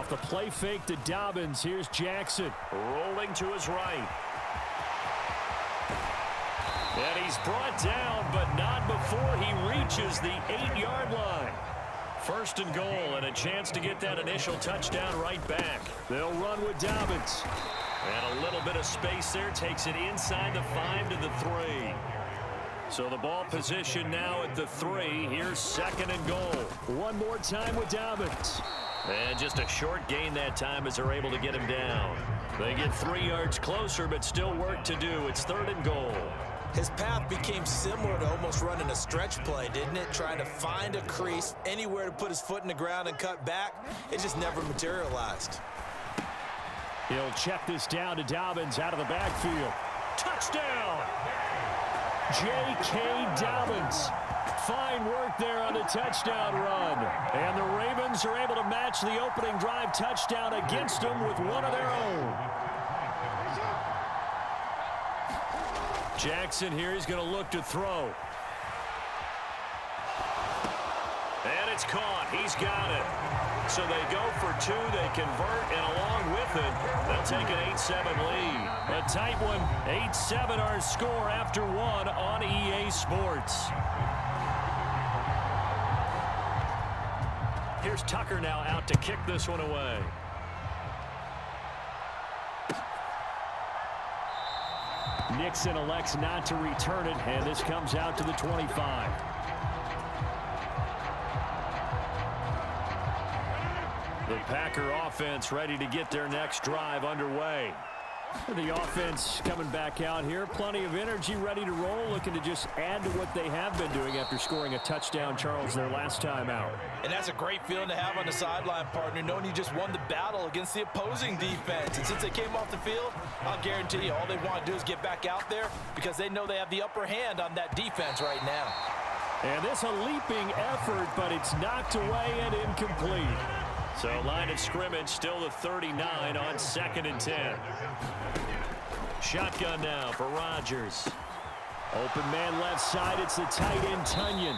Off the play fake to Dobbins. Here's Jackson. Rolling to his right. And he's brought down, but not before he reaches the 8-yard line. First and goal, and a chance to get that initial touchdown right back. They'll run with Dobbins. And a little bit of space there takes it inside the 5 to the 3. So the ball position now at the 3. Here's second and goal. One more time with Dobbins. And just a short gain that time as they're able to get him down. They get 3 yards closer, but still work to do. It's third and goal. His path became similar to almost running a stretch play, didn't it? Trying to find a crease, anywhere to put his foot in the ground and cut back. It just never materialized. He'll check this down to Dobbins out of the backfield. Touchdown! J.K. Dobbins. Fine work there on the touchdown run. And the Ravens are able to match the opening drive touchdown against them with one of their own. Jackson here, he's going to look to throw. And it's caught. He's got it. So they go for 2, they convert, and along with it, they'll take an 8-7 lead. A tight one, 8-7 our score after 1 on EA Sports. Here's Tucker now out to kick this one away. Nixon elects not to return it, and this comes out to the 25. The Packer offense ready to get their next drive underway. The offense coming back out here. Plenty of energy, ready to roll, looking to just add to what they have been doing after scoring a touchdown, Charles, their last time out. And that's a great feeling to have on the sideline, partner, knowing you just won the battle against the opposing defense. And since they came off the field, I'll guarantee you all they want to do is get back out there because they know they have the upper hand on that defense right now. And this a leaping effort, but it's knocked away and incomplete. So line of scrimmage still the 39 on 2nd and 10. Shotgun now for Rodgers. Open man left side. It's the tight end, Tunyon.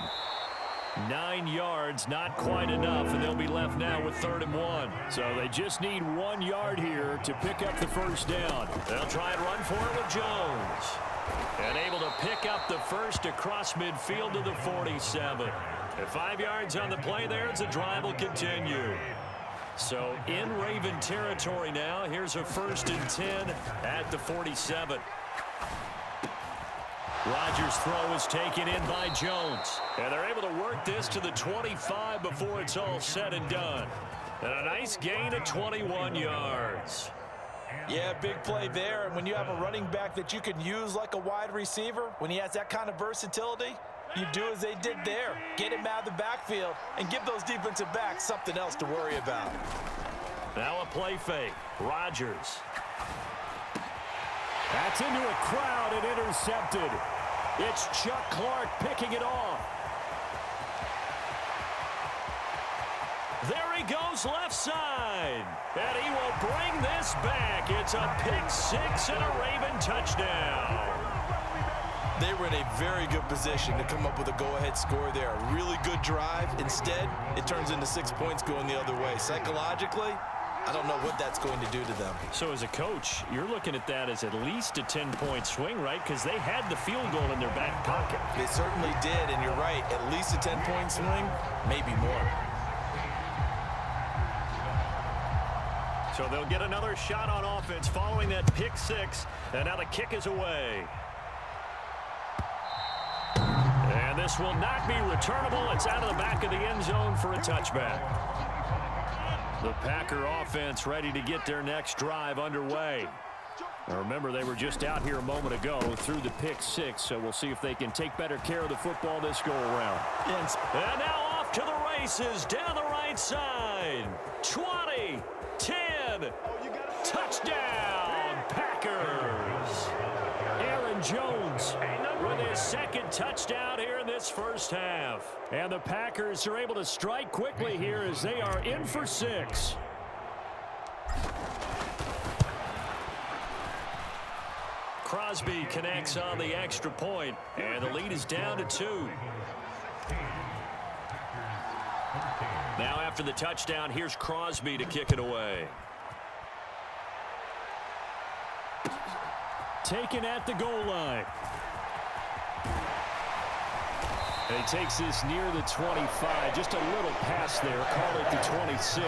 9 yards, not quite enough, and they'll be left now with 3rd and 1. So they just need 1 yard here to pick up the first down. They'll try and run for it with Jones. And able to pick up the first across midfield to the 47. At 5 yards on the play there, as the drive will continue. So in Raven territory now. Here's a 1st and 10 at the 47. Rodgers' throw is taken in by Jones. And they're able to work this to the 25 before it's all said and done. And a nice gain of 21 yards. Yeah, big play there. And when you have a running back that you can use like a wide receiver, when he has that kind of versatility, you do as they did there. Get him out of the backfield and give those defensive backs something else to worry about. Now a play fake. Rodgers. That's into a crowd and intercepted. It's Chuck Clark picking it off. There he goes left side. And he will bring this back. It's a pick 6 and a Raven touchdown. They were in a very good position to come up with a go-ahead score there. A really good drive. Instead, it turns into 6 points going the other way. Psychologically, I don't know what that's going to do to them. So as a coach, you're looking at that as at least a 10-point swing, right? Because they had the field goal in their back pocket. They certainly did, and you're right. At least a 10-point swing, maybe more. So they'll get another shot on offense following that pick 6. And now the kick is away. And this will not be returnable. It's out of the back of the end zone for a touchback. The Packer offense ready to get their next drive underway. Now remember, they were just out here a moment ago through the pick 6, so we'll see if they can take better care of the football this go-around. And now off to the races down the right side. 20, 10, touchdown, Packers. Aaron Jones with his second touchdown here in this first half. And the Packers are able to strike quickly here as they are in for 6. Crosby connects on the extra point, and the lead is down to 2. Now after the touchdown, here's Crosby to kick it away. Taken at the goal line. And he takes this near the 25. Just a little pass there. Call it the 26.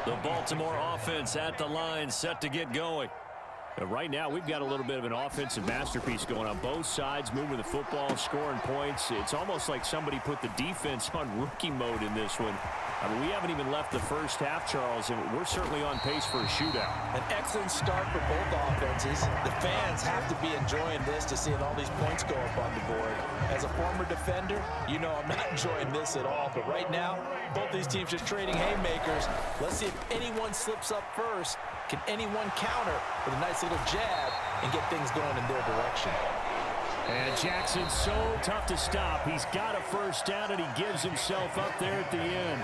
The Baltimore offense at the line, set to get going. Right now, we've got a little bit of an offensive masterpiece going on both sides, moving the football, scoring points. It's almost like somebody put the defense on rookie mode in this one. I mean, we haven't even left the first half, Charles, and we're certainly on pace for a shootout. An excellent start for both offenses. The fans have to be enjoying this to see all these points go up on the board. As a former defender, you know I'm not enjoying this at all. But right now, both these teams just trading haymakers. Let's see if anyone slips up first. Can anyone counter with a nice little jab and get things going in their direction? And Jackson's so tough to stop. He's got a first down, and he gives himself up there at the end.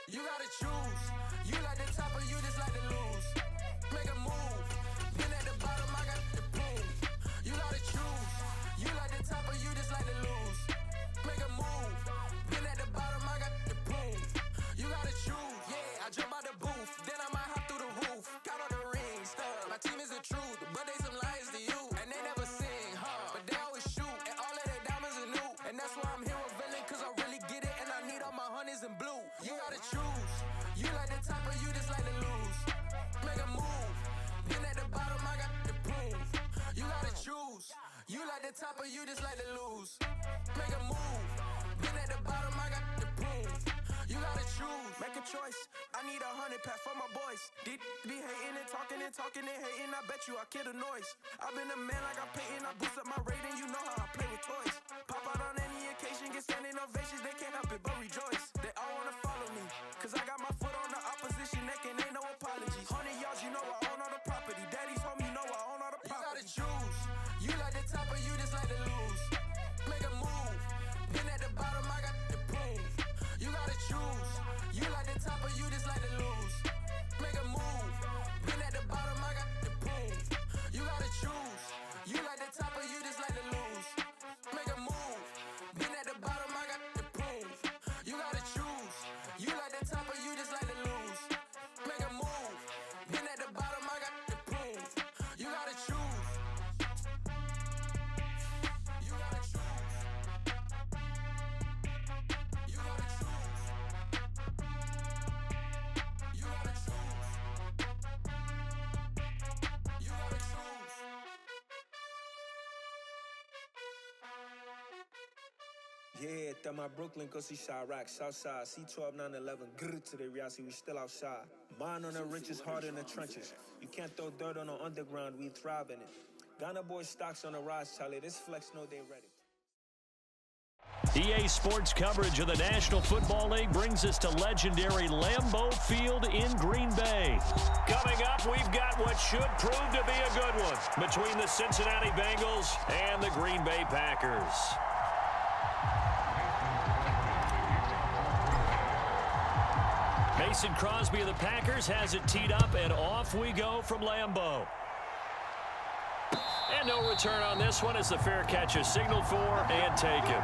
You gotta choose. You like the top or you just like to lose. Make a move. Been at the bottom, I got the proof. You gotta choose. You like the top or you just like to lose. Make a move. Been at the bottom, I got the proof. You gotta choose. Yeah, I jump out the booth. Then I might hop through the roof. Got all the rings. My team is the truth, but they some liars to you. And they never sing, but they always shoot. And all of their diamonds are new. And that's why I'm here with Villain, cause I really get it. And I need all my honeys in blue. You gotta choose. You like the top or you just like to lose. Make a move. Been at the bottom, I got the proof. You gotta choose. You like the top or you just like to lose. Make a move. Been at the bottom, I got the proof. You gotta choose. Make a choice. I need 100 pack for my boys. Did be hating and talking and hating. I bet you I kill the noise. I've been a man like I'm Peyton. I boost up my rating. You know how I play with toys. Pop out on any occasion, get standing ovations. They can't help it but rejoice. They all wanna follow me, cause I got my foot on the opposition neck and ain't no apologies. 100 yards, you know I own all the property. Daddy's home, you know I own all the property. You gotta choose. You like the top or you just like to lose. Make a move. Been at the bottom, I got the proof. You gotta choose. You like the top or you just like to lose. Make a move. Been at the bottom, I got the proof. You gotta choose. You like the top or you just like to lose. Make a move. Been at the bottom, I got the proof. You gotta choose. You like the top or you just like to lose. Make a move. Been at the bottom, I got the proof. You gotta choose. You gotta choose. You gotta choose. You gotta choose. You gotta choose. Yeah, that my Brooklyn, go see Chirac, Southside, C12, 911, grrr to the reality, we still outside. Mine on the riches, hard in the trenches. You can't throw dirt on the underground, we thrive in it. Ghana boys stocks on the rise, Charlie, this flex know they ready. EA Sports coverage of the National Football League brings us to legendary Lambeau Field in Green Bay. Coming up, we've got what should prove to be a good one between the Cincinnati Bengals and the Green Bay Packers. Mason Crosby of the Packers has it teed up, and off we go from Lambeau. And no return on this one as the fair catch is signaled for and taken.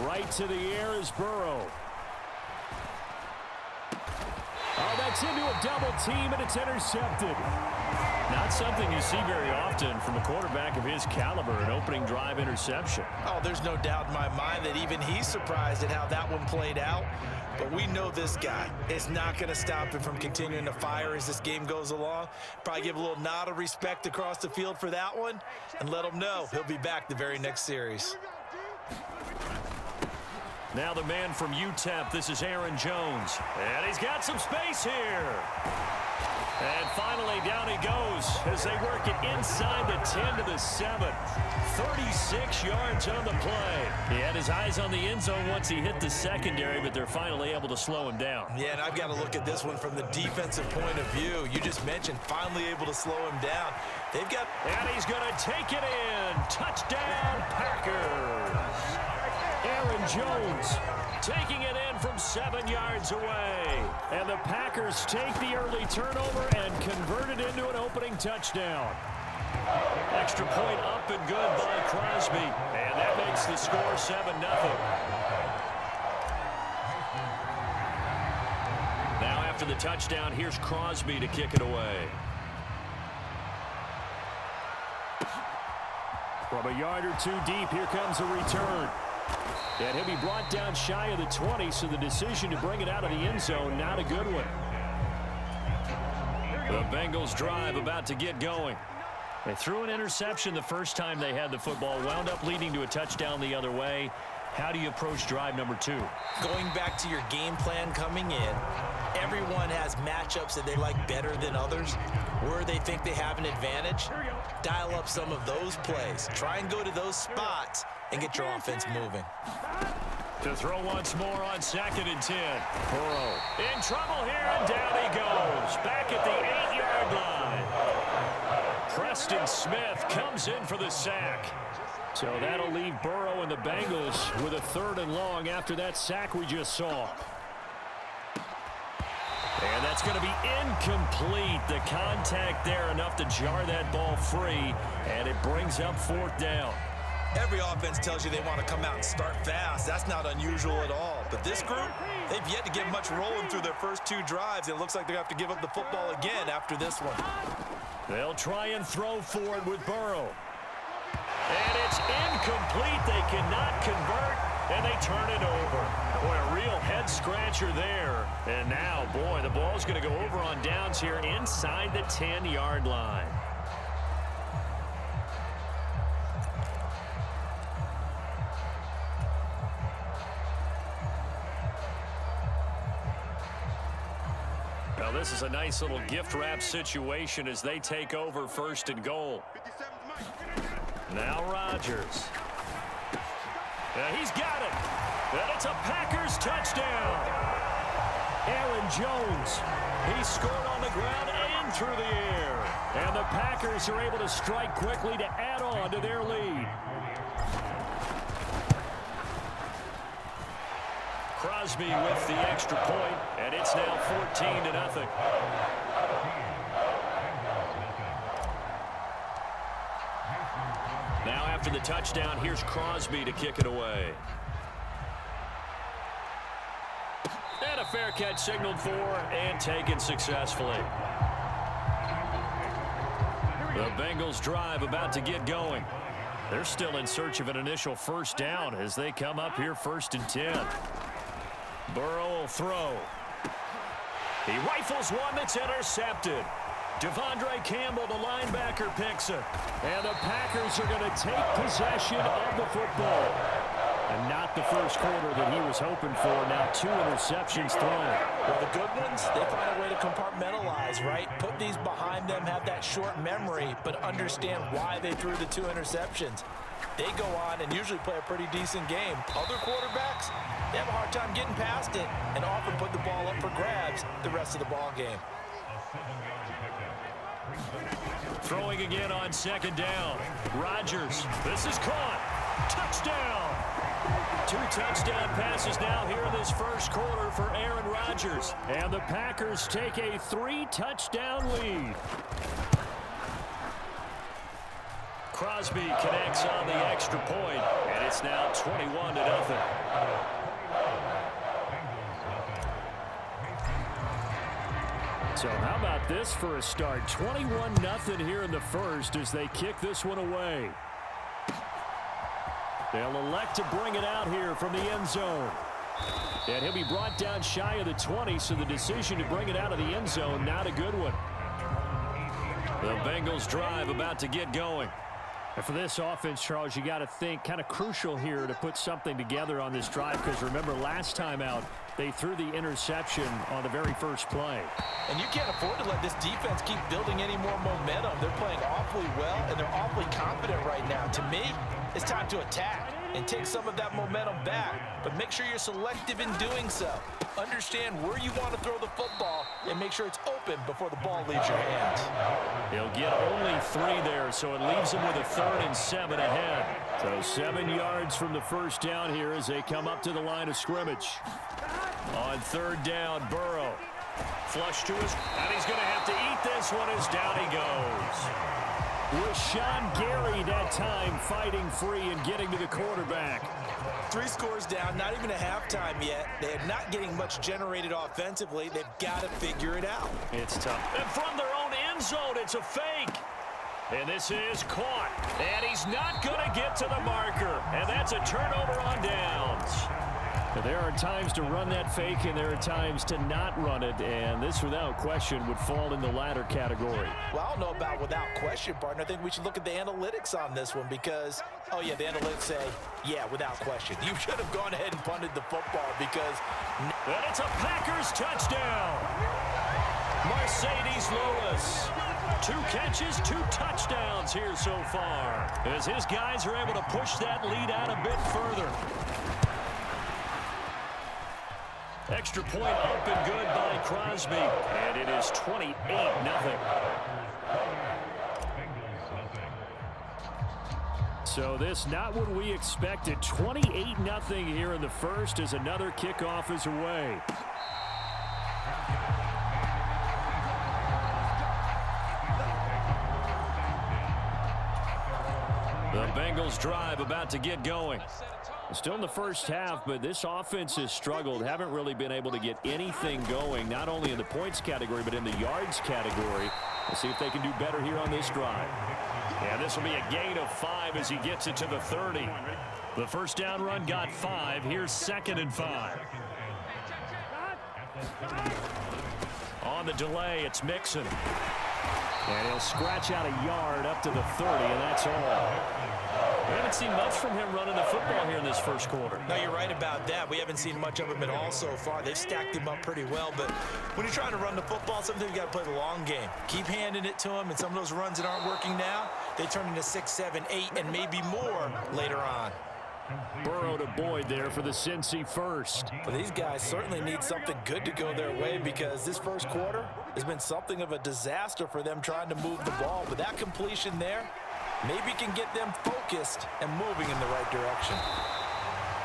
Right to the air is Burrow. Oh, That's into a double team, and it's intercepted. Not something you see very often from a quarterback of his caliber, an opening drive interception. Oh, there's no doubt in my mind that even he's surprised at how that one played out. But we know this guy is not going to stop him from continuing to fire as this game goes along. Probably give a little nod of respect across the field for that one and let him know he'll be back the very next series. Now the man from UTEP, this is Aaron Jones. And he's got some space here. And finally, down he goes as they work it inside the 10 to the 7. 36 yards on the play. He had his eyes on the end zone once he hit the secondary, but they're finally able to slow him down. Yeah, and I've got to look at this one from the defensive point of view. You just mentioned finally able to slow him down. They've got... And he's going to take it in. Touchdown, Packers. Aaron Jones taking it in from 7 yards away. And the Packers take the early turnover and convert it into an opening touchdown. Extra point up and good by Crosby. And that makes the score 7-0. Now after the touchdown, here's Crosby to kick it away. From a yard or two deep, here comes a return. And he'll be brought down shy of the 20, so the decision to bring it out of the end zone, not a good one. The Bengals drive about to get going. They threw an interception the first time they had the football, wound up leading to a touchdown the other way. How do you approach drive number 2? Going back to your game plan coming in, everyone has matchups that they like better than others, where they think they have an advantage. Dial up some of those plays. Try and go to those spots and get your offense moving. To throw once more on 2nd and 10. Burrow in trouble here, and down he goes. Back at the 8-yard line. Preston Smith comes in for the sack. So that'll leave Burrow and the Bengals with a 3rd and long after that sack we just saw. And that's going to be incomplete. The contact there enough to jar that ball free, and it brings up 4th down. Every offense tells you they want to come out and start fast. That's not unusual at all. But this group, they've yet to get much rolling through their first 2 drives. It looks like they have to give up the football again after this one. They'll try and throw for it with Burrow. And it's incomplete. They cannot convert, and they turn it over. Boy, a real head-scratcher there. And now, boy, the ball's going to go over on downs here inside the 10-yard line. Now, this is a nice little gift wrap situation as they take over 1st and goal. Now Rodgers. He's got it. And it's a Packers touchdown. Aaron Jones. He scored on the ground and through the air. And the Packers are able to strike quickly to add on to their lead. Crosby with the extra point, and it's now 14-0. Now after the touchdown, here's Crosby to kick it away. And a fair catch signaled for and taken successfully. The Bengals drive about to get going. They're still in search of an initial 1st down as they come up here 1st and 10. Burrow will throw. He rifles one that's intercepted. Devondre Campbell, the linebacker, picks it. And the Packers are going to take possession of the football. And not the first quarter that he was hoping for. Now 2 interceptions thrown. Well, the good ones, they find a way to compartmentalize, right? Put these behind them, have that short memory, but understand why they threw the 2 interceptions. They go on and usually play a pretty decent game. Other quarterbacks, they have a hard time getting past it and often put the ball up for grabs the rest of the ball game. Throwing again on 2nd down. Rodgers. This is caught. Touchdown. 2 touchdown passes now here in this first quarter for Aaron Rodgers. And the Packers take a 3-touchdown lead. Crosby connects on the extra point, and it's now 21-0. So how about this for a start? 21-0 here in the first as they kick this one away. They'll elect to bring it out here from the end zone. And he'll be brought down shy of the 20, so the decision to bring it out of the end zone, not a good one. The Bengals drive about to get going. And for this offense, Charles, you got to think kind of crucial here to put something together on this drive, because remember last time out they threw the interception on the very first play. And you can't afford to let this defense keep building any more momentum. They're playing awfully well, and they're awfully confident right now. To me, it's time to attack and take some of that momentum back, but make sure you're selective in doing so. Understand where you want to throw the football and make sure it's open before the ball leaves your hands. He'll get only 3 there, so it leaves him with a 3rd and 7 ahead. So 7 yards from the first down here as they come up to the line of scrimmage. On 3rd down, Burrow. Flush to his, and he's going to have to eat this one as down he goes. Rashawn Gary that time fighting free and getting to the quarterback. 3 scores down, not even a halftime yet. They are not getting much generated offensively. They've got to figure it out. It's tough. And from their own end zone, it's a fake. And this is caught. And he's not going to get to the marker. And that's a turnover on downs. There are times to run that fake, and there are times to not run it, and this, without question, would fall in the latter category. Well, I don't know about without question, partner. I think we should look at the analytics on this one because, oh, yeah, the analytics say, yeah, without question. You should have gone ahead and punted the football because... And it's a Packers touchdown. Mercedes Lewis. 2 catches, 2 touchdowns here so far, as his guys are able to push that lead out a bit further. Extra point up and good by Crosby. And it is 28-0. So this not what we expected. 28-0 here in the first as another kickoff is away. The Bengals drive about to get going. Still in the first half, but this offense has struggled. Haven't really been able to get anything going, not only in the points category, but in the yards category. We'll see if they can do better here on this drive. Yeah, this will be a gain of 5 as he gets it to the 30. The first down run got 5. Here's 2nd and 5. On the delay, it's Mixon. And he'll scratch out a yard up to the 30, and that's all. We haven't seen much from him running the football here in this first quarter. No, you're right about that. We haven't seen much of him at all so far. They've stacked him up pretty well, but when you're trying to run the football, sometimes you got to play the long game. Keep handing it to him, and some of those runs that aren't working now, they turn into 6, 7, 8, and maybe more later on. Burrow to Boyd there for the Cincy first. Well, these guys certainly need something good to go their way because this first quarter has been something of a disaster for them trying to move the ball. But that completion there maybe can get them focused and moving in the right direction.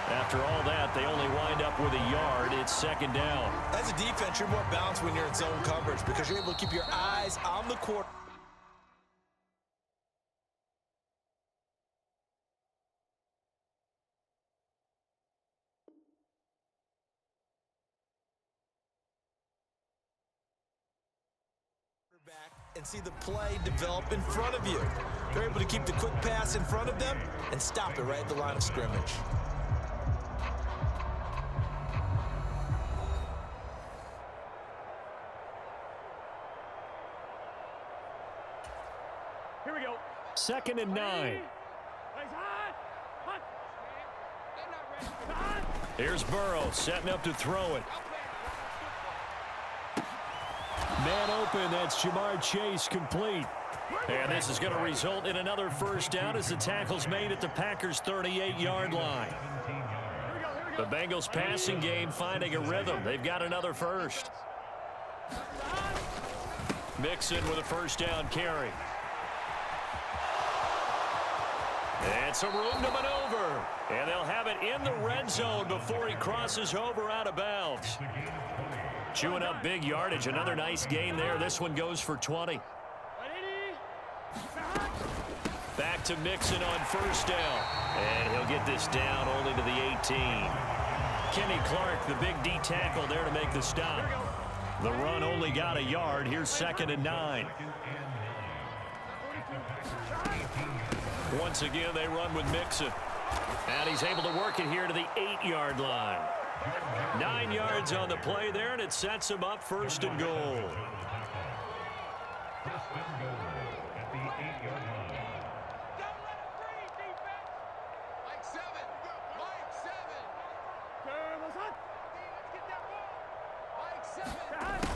After all that, they only wind up with a yard. It's 2nd down. As a defense, you're more balanced when you're in zone coverage because you're able to keep your eyes on the quarterback. And see the play develop in front of you. They're able to keep the quick pass in front of them and stop it right at the line of scrimmage. Here we go. 2nd and 9. Here's Burrow setting up to throw it. Man open, that's Jamar Chase complete. And this is going to result in another first down as the tackle's made at the Packers' 38-yard line. The Bengals passing game finding a rhythm. They've got another first. Mixon with a first down carry. And some room to maneuver. And they'll have it in the red zone before he crosses over out of bounds. Chewing up big yardage. Another nice gain there. This one goes for 20. Back to Mixon on first down. And he'll get this down only to the 18. Kenny Clark, the big D tackle there to make the stop. The run only got a yard. Here's 2nd and 9. Once again, they run with Mixon. And he's able to work it here to the 8-yard line. 9 yards on the play there, and it sets him up 1st and goal.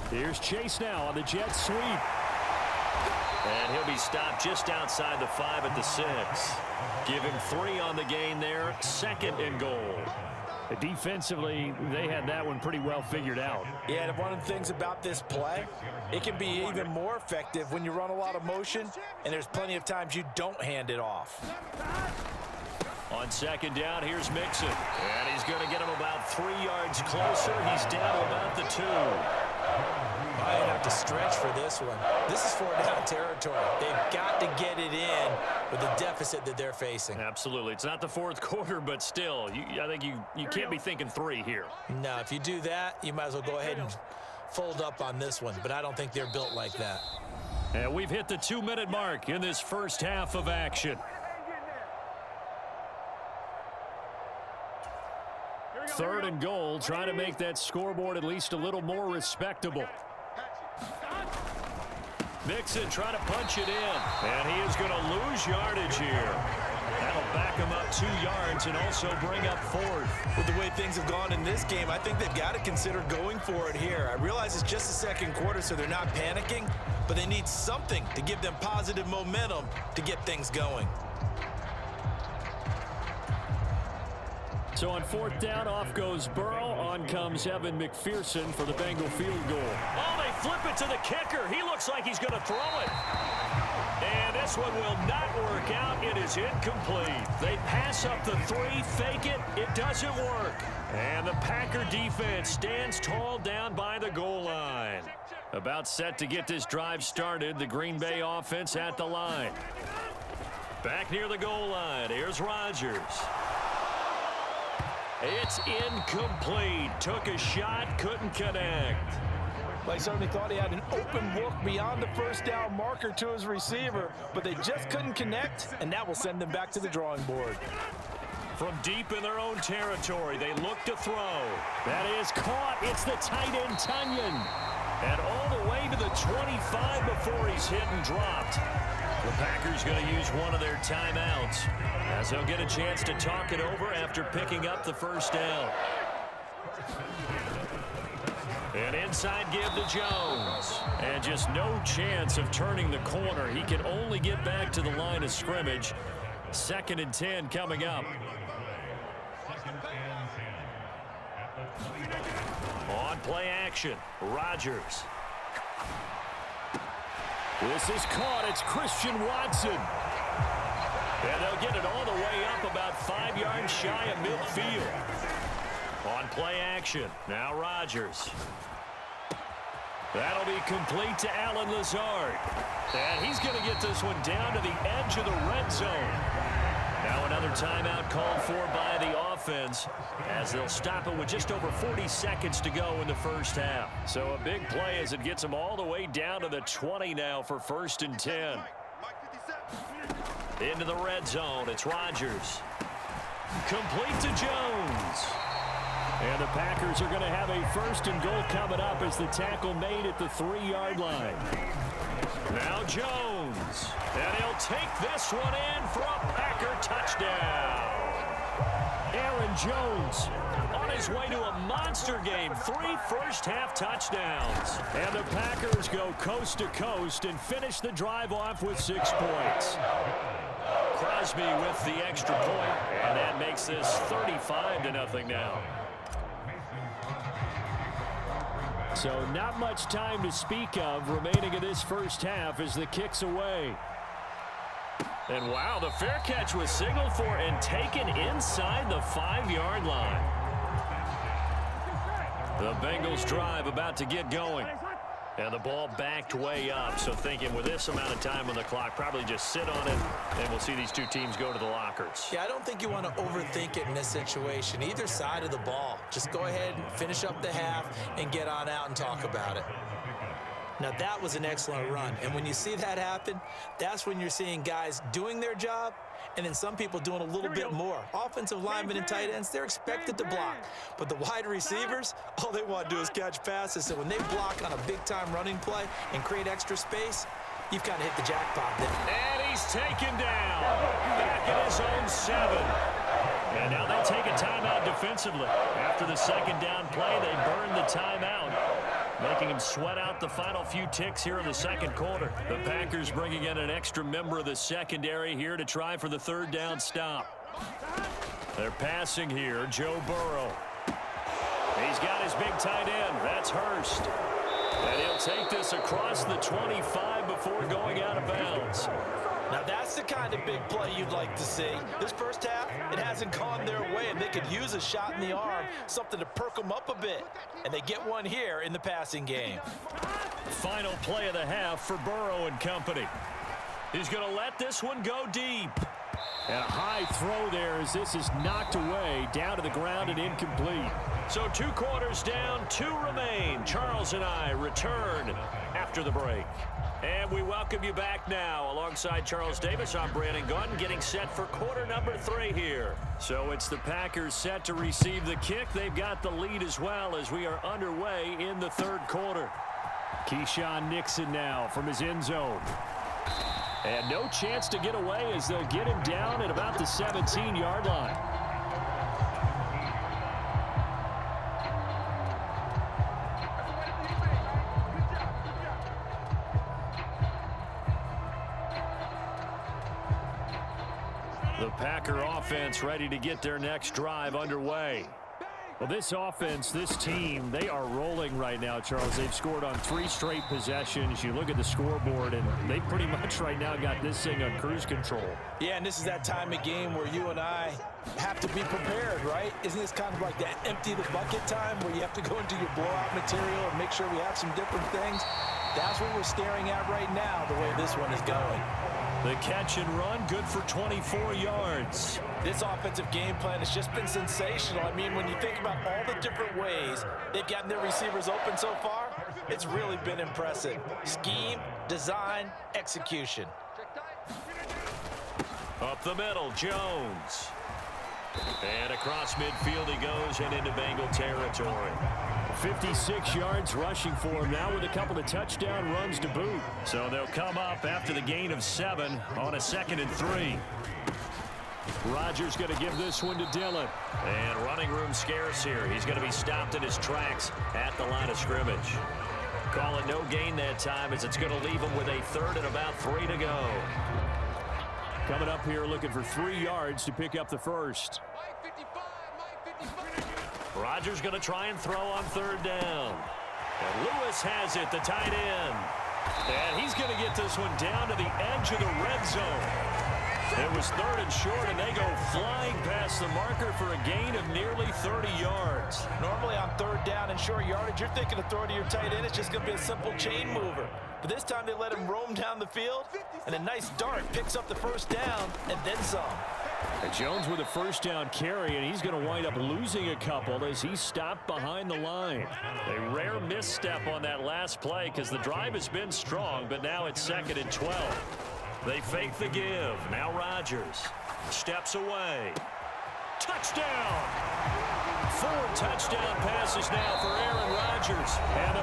Here's Chase now on the jet sweep. And he'll be stopped just outside the 5 at the 6. Give him 3 on the gain there. 2nd and goal. Defensively, they had that one pretty well figured out. Yeah, and one of the things about this play, it can be even more effective when you run a lot of motion, and there's plenty of times you don't hand it off. On 2nd down, here's Mixon. And he's going to get him about 3 yards closer. He's down to about the 2. Might have to stretch for this one. This is 4-down territory. They've got to get it in with the deficit that they're facing. Absolutely. It's not the 4th quarter, but still, I think you can't be thinking 3 here. No, if you do that, you might as well go ahead and fold up on this one. But I don't think they're built like that. And we've hit the 2-minute mark in this first half of action. 3rd and goal, trying to make that scoreboard at least a little more respectable. Mixon trying to punch it in. And he is going to lose yardage here. That'll back him up 2 yards and also bring up 4th. With the way things have gone in this game, I think they've got to consider going for it here. I realize it's just the 2nd quarter, so they're not panicking, but they need something to give them positive momentum to get things going. So on 4th down, off goes Burrow. On comes Evan McPherson for the Bengal field goal. Oh, they flip it to the kicker. He looks like he's going to throw it. And this one will not work out. It is incomplete. They pass up the 3, fake it. It doesn't work. And the Packer defense stands tall down by the goal line. About set to get this drive started. The Green Bay offense at the line. Back near the goal line. Here's Rodgers. It's incomplete. Took a shot, couldn't connect. Well, he certainly thought he had an open look beyond the 1st down marker to his receiver, but they just couldn't connect, and that will send them back to the drawing board. From deep in their own territory, they look to throw. That is caught. It's the tight end, Tunyon. And all the way to the 25 before he's hit and dropped. The Packers going to use one of their timeouts as they'll get a chance to talk it over after picking up the 1st down. An inside give to Jones. And just no chance of turning the corner. He can only get back to the line of scrimmage. 2nd and 10 coming up. On play action, Rodgers. This is caught. It's Christian Watson. And they'll get it all the way up about 5 yards shy of midfield. On play action, now Rodgers. That'll be complete to Allen Lazard. And he's going to get this one down to the edge of the red zone. Now another timeout called for by the offense as they'll stop it with just over 40 seconds to go in the first half. So a big play as it gets them all the way down to the 20 now for 1st and 10. Into the red zone, it's Rodgers. Complete to Jones. And the Packers are going to have a 1st and goal coming up as the tackle made at the 3-yard line. Now Jones. And he'll take this one in for a Packer touchdown. Aaron Jones on his way to a monster game. 3 first-half touchdowns. And the Packers go coast to coast and finish the drive off with 6 points. Crosby with the extra point, and that makes this 35-0 now. So not much time to speak of remaining in this first half as the kick's away. And wow, the fair catch was signaled for and taken inside the 5-yard line. The Bengals drive about to get going. And the ball backed way up, so thinking with this amount of time on the clock, probably just sit on it, and we'll see these two teams go to the lockers. Yeah, I don't think you want to overthink it in this situation. Either side of the ball. Just go ahead and finish up the half and get on out and talk about it. Now, that was an excellent run. And when you see that happen, that's when you're seeing guys doing their job and then some people doing a little bit more. Offensive linemen and tight ends, they're expected to block. But the wide receivers, all they want to do is catch passes. So when they block on a big-time running play and create extra space, you've kind of hit the jackpot there. And he's taken down. Back at his own 7. And now they take a timeout defensively. After the second down play, they burn the timeout, making him sweat out the final few ticks here in the second quarter. The Packers bringing in an extra member of the secondary here to try for the third down stop. They're passing here, Joe Burrow. He's got his big tight end. That's Hurst. And he'll take this across the 25 before going out of bounds. Now, that's the kind of big play you'd like to see. This first half, it hasn't gone their way, and they could use a shot in the arm, something to perk them up a bit. And they get one here in the passing game. Final play of the half for Burrow and company. He's going to let this one go deep. And a high throw there as this is knocked away, down to the ground and incomplete. So 2 quarters down, 2 remain. Charles and I return after the break. And we welcome you back now. Alongside Charles Davis, I'm Brandon Gunn, getting set for quarter number 3 here. So it's the Packers set to receive the kick. They've got the lead as well as we are underway in the third quarter. Keyshawn Nixon now from his end zone. And no chance to get away as they'll get him down at about the 17-yard line. The Packer offense ready to get their next drive underway. Well, this offense, this team, they are rolling right now, Charles. They've scored on 3 straight possessions. You look at the scoreboard, and they pretty much right now got this thing on cruise control. Yeah, and this is that time of game where you and I have to be prepared, right? Isn't this kind of like that empty the bucket time where you have to go into your blowout material and make sure we have some different things? That's what we're staring at right now, the way this one is going. The catch and run, good for 24 yards. This offensive game plan has just been sensational. I mean, when you think about all the different ways they've gotten their receivers open so far, it's really been impressive. Scheme, design, execution. Up the middle, Jones. And across midfield he goes and into Bengal territory. 56 yards rushing for him now with a couple of touchdown runs to boot. So they'll come up after the gain of 7 on a 2nd and 3. Rodgers going to give this one to Dillon. And running room scarce here. He's going to be stopped in his tracks at the line of scrimmage. Call it no gain that time as it's going to leave him with a 3rd and about 3 to go. Coming up here looking for 3 yards to pick up the first. Rodgers going to try and throw on 3rd down. And Lewis has it, the tight end. And he's going to get this one down to the edge of the red zone. It was 3rd and short, and they go flying past the marker for a gain of nearly 30 yards. Normally on 3rd down and short yardage, you're thinking of throwing to your tight end. It's just going to be a simple chain mover. But this time they let him roam down the field, and a nice dart picks up the first down and then some. And Jones with a first down carry, and he's going to wind up losing a couple as he's stopped behind the line. A rare misstep on that last play because the drive has been strong, but now it's 2nd and 12. They fake the give. Now Rodgers steps away. Touchdown! 4 touchdown passes now for Aaron Rodgers. And